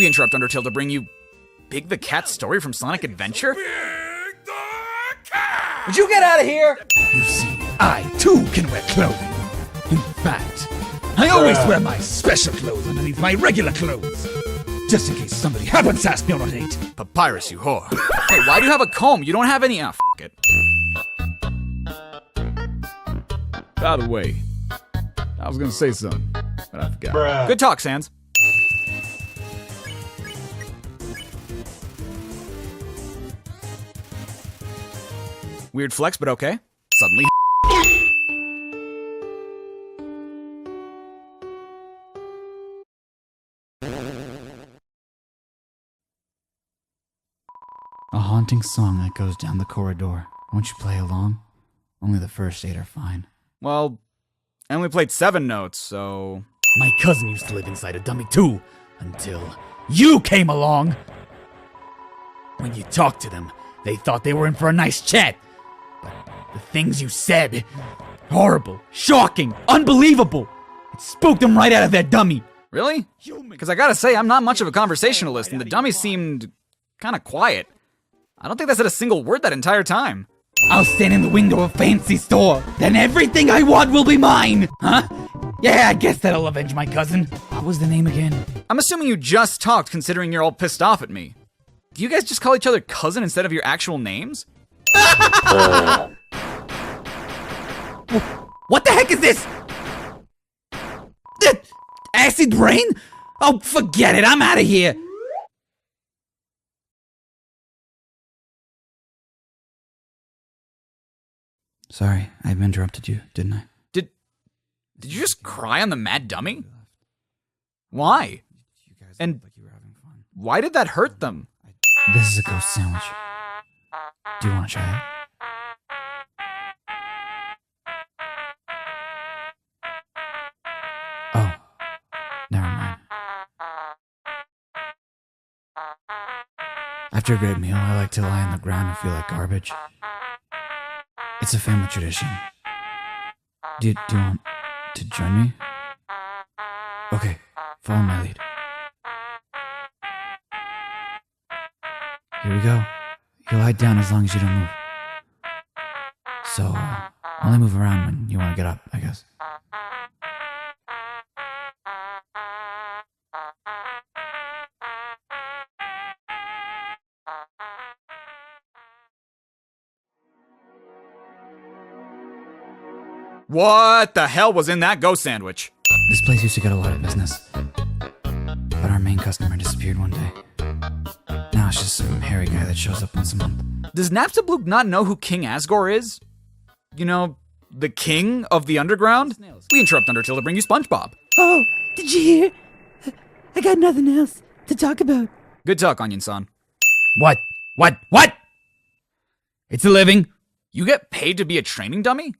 We interrupt Undertale to bring you Big the Cat's story from Sonic Adventure? Big the Cat! Would you get out of here? You see, I too can wear clothing. In fact, I always wear my special clothes underneath my regular clothes. Just in case somebody happens to ask me on a date. Papyrus, you whore. Hey, why do you have a comb? You don't have any. F it. By the way, I was gonna say something, but I forgot. Good talk, Sans. Weird flex, but okay. Suddenly. A haunting song that goes down the corridor. Won't you play along? Only the first 8 are fine. Well, I only played 7 notes, so... My cousin used to live inside a dummy too, until you came along. When you talked to them, they thought they were in for a nice chat. But the things you said, horrible, shocking, unbelievable. It spooked them right out of their dummy. Really? Because I gotta say, I'm not much of a conversationalist, and the dummy seemed kind of quiet. I don't think they said a single word that entire time. I'll stand in the window of a fancy store. Then everything I want will be mine. Huh? Yeah, I guess that'll avenge my cousin. What was the name again? I'm assuming you just talked, considering you're all pissed off at me. Do you guys just call each other cousin instead of your actual names? What the heck is this? Acid rain? Oh, forget it. I'm out of here. Sorry, I've interrupted you, didn't I? Did you just cry on the mad dummy? Why? And why did that hurt them? This is a ghost sandwich. Do you want to try it? Oh, never mind. After a great meal, I like to lie on the ground and feel like garbage. It's a family tradition. Do you want to join me? Okay, follow my lead. Here we go. You lie down as long as you don't move. So, only move around when you want to get up, I guess. What the hell was in that ghost sandwich? This place used to get a lot of business. But our main customer disappeared one day. Now it's just some hairy guy that shows up once a month. Does Napstablook not know who King Asgore is? You know, the king of the underground? We interrupt Undertale to bring you SpongeBob. Oh, did you hear? I got nothing else to talk about. Good talk, Onion-san. What? It's a living. You get paid to be a training dummy?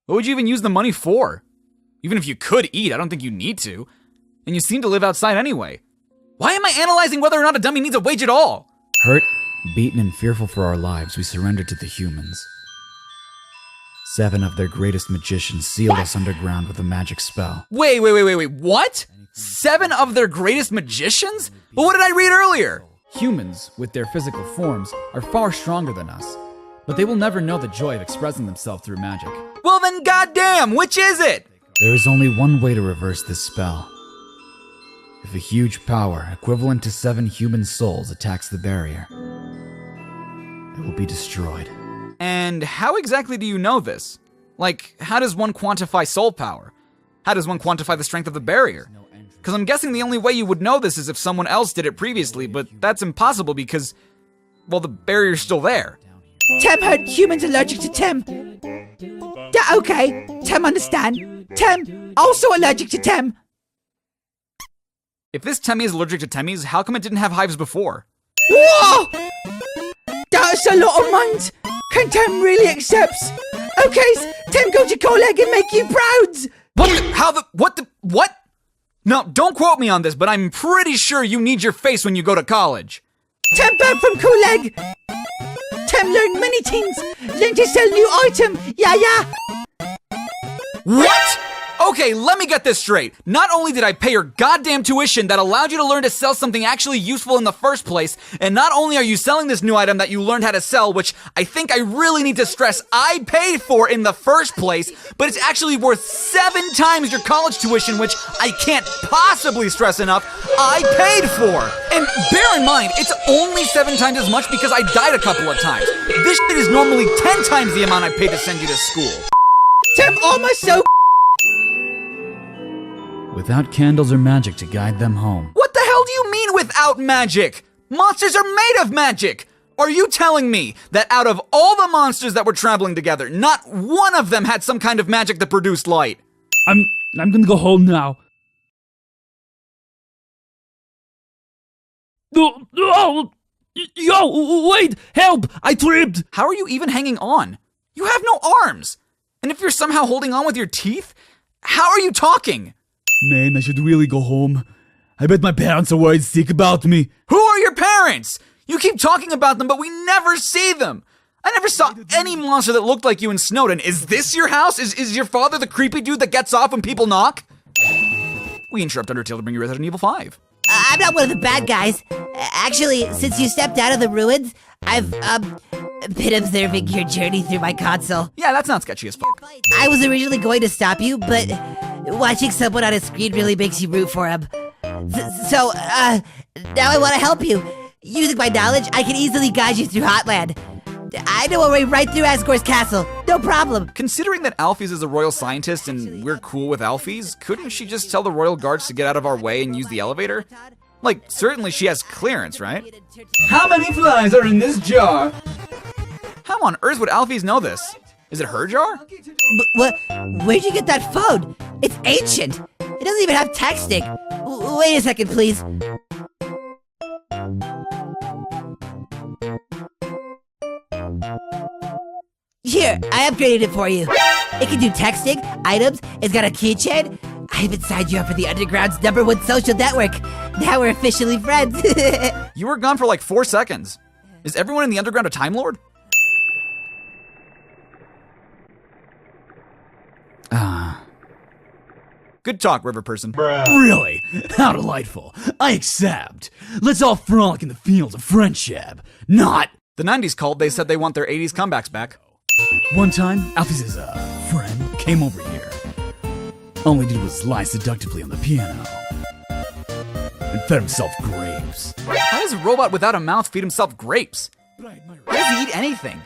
What would you even use the money for? Even if you could eat, I don't think you need to. And you seem to live outside anyway. Why am I analyzing whether or not a dummy needs a wage at all? Hurt, beaten, and fearful for our lives, we surrendered to the humans. 7 of their greatest magicians sealed us underground with a magic spell. Wait, what? 7 of their greatest magicians? But what did I read earlier? Humans, with their physical forms, are far stronger than us, but they will never know the joy of expressing themselves through magic. Well then, goddamn, which is it? There is only one way to reverse this spell. If a huge power, equivalent to 7 human souls, attacks the barrier, it will be destroyed. And how exactly do you know this? Like, how does one quantify soul power? How does one quantify the strength of the barrier? Because I'm guessing the only way you would know this is if someone else did it previously, but that's impossible because, well, the barrier's still there. Tem heard humans allergic to Tem. Yeah, okay. Tem understand. Tem also allergic to Tem. If this Temmie is allergic to Temmies, how come it didn't have hives before? Whoa! That's a lot of mind. Can Tem really accepts? Okay, Tem go to college and make you proud. What? No, don't quote me on this, but I'm pretty sure you need your face when you go to college. Tem back from college. Tem learn many things. Learn to sell new item. Yeah. What? Okay, let me get this straight. Not only did I pay your goddamn tuition that allowed you to learn to sell something actually useful in the first place, and not only are you selling this new item that you learned how to sell, which I think I really need to stress I paid for in the first place, but it's actually worth 7 times your college tuition, which I can't possibly stress enough, I paid for. And bear in mind, it's only 7 times as much because I died a couple of times. This shit is normally 10 times the amount I paid to send you to school. Tim, almost so Without candles or magic to guide them home. What the hell do you mean without magic? Monsters are made of magic! Are you telling me that out of all the monsters that were traveling together, not one of them had some kind of magic that produced light? I'm gonna go home now. No, yo, wait, help! I tripped. How are you even hanging on? You have no arms! And if you're somehow holding on with your teeth, how are you talking? Man, I should really go home. I bet my parents are worried sick about me. Who are your parents? You keep talking about them, but we never see them. I never saw any monster that looked like you in Snowden. Is this your house? Is your father the creepy dude that gets off when people knock? We interrupt Undertale to bring you Resident Evil 5. I'm not one of the bad guys. Actually, since you stepped out of the ruins, I've, been observing your journey through my console. Yeah, that's not sketchy as fuck. I was originally going to stop you, but watching someone on a screen really makes you root for him. So, now I want to help you. Using my knowledge, I can easily guide you through Hotland. I know a way right through Asgore's castle. No problem. Considering that Alphys is a royal scientist and we're cool with Alphys, couldn't she just tell the royal guards to get out of our way and use the elevator? Like, certainly she has clearance, right? How many flies are in this jar? How on earth would Alphys know this? Is it her jar? What? Where'd you get that phone? It's ancient. It doesn't even have texting. Wait a second, please. Here, I upgraded it for you. It can do texting, items, it's got a keychain. I even signed you up for the Underground's #1 social network. Now we're officially friends. You were gone for like 4 seconds. Is everyone in the Underground a Time Lord? Good talk, river person. Really? How delightful. I accept. Let's all frolic in the fields of friendship. Not. The 90s called, they said they want their 80s comebacks back. One time, Alphys' friend came over here. All he did was lie seductively on the piano. And fed himself grapes. How does a robot without a mouth feed himself grapes? How does he eat anything?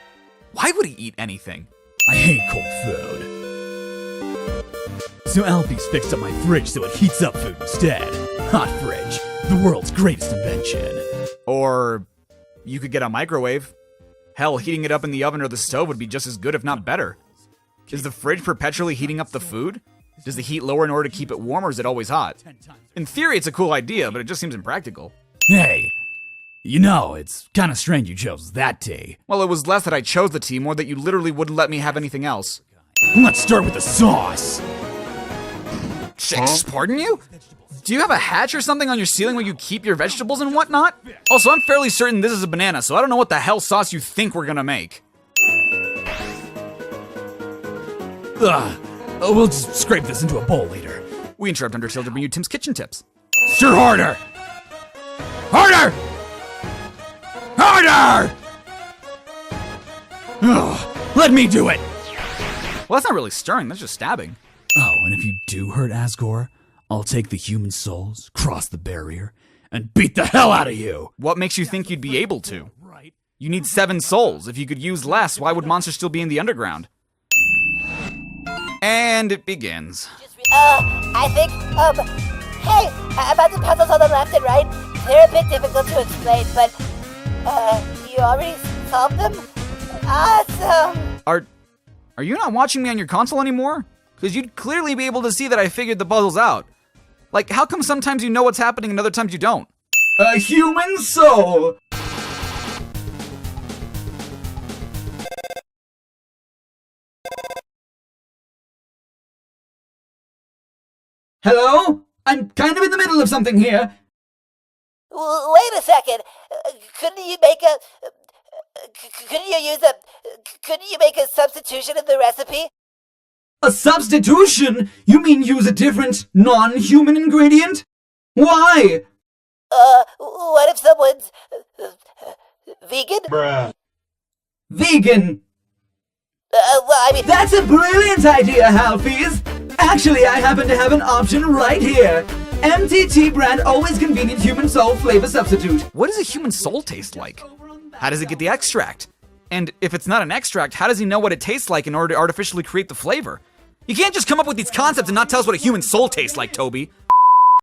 Why would he eat anything? I hate cold food. So Alphys fixed up my fridge so it heats up food instead. Hot fridge, the world's greatest invention. Or you could get a microwave. Hell, heating it up in the oven or the stove would be just as good, if not better. Is the fridge perpetually heating up the food? Does the heat lower in order to keep it warm, or is it always hot? In theory, it's a cool idea, but it just seems impractical. Hey, you know, it's kind of strange you chose that tea. Well, it was less that I chose the tea, more that you literally wouldn't let me have anything else. Let's start with the sauce. Pardon you? Do you have a hatch or something on your ceiling where you keep your vegetables and whatnot? Also, I'm fairly certain this is a banana, so I don't know what the hell sauce you think we're gonna make. We'll just scrape this into a bowl later. We interrupt Undertale to bring you Tim's kitchen tips. Stir harder! Harder! Harder! Ugh, let me do it! Well, that's not really stirring, that's just stabbing. Oh, and if you do hurt Asgore, I'll take the human souls, cross the barrier, and beat the hell out of you! What makes you think you'd be able to? You need 7 souls. If you could use less, why would monsters still be in the underground? And it begins. I think, hey, about the puzzles on the left and right, they're a bit difficult to explain, but, you already solved them? Awesome! Are you not watching me on your console anymore? Because you'd clearly be able to see that I figured the puzzles out. Like, how come sometimes you know what's happening and other times you don't? A human soul! Hello? I'm kind of in the middle of something here. Wait a second. Couldn't you make a substitution of the recipe? A substitution? You mean use a different, non-human ingredient? Why? What if someone's vegan? Vegan. Well, I mean, That's a brilliant idea, Halfies! Actually, I happen to have an option right here. MTT brand always convenient human soul flavor substitute. What does a human soul taste like? How does it get the extract? And if it's not an extract, how does he know what it tastes like in order to artificially create the flavor? You can't just come up with these concepts and not tell us what a human soul tastes like, Toby.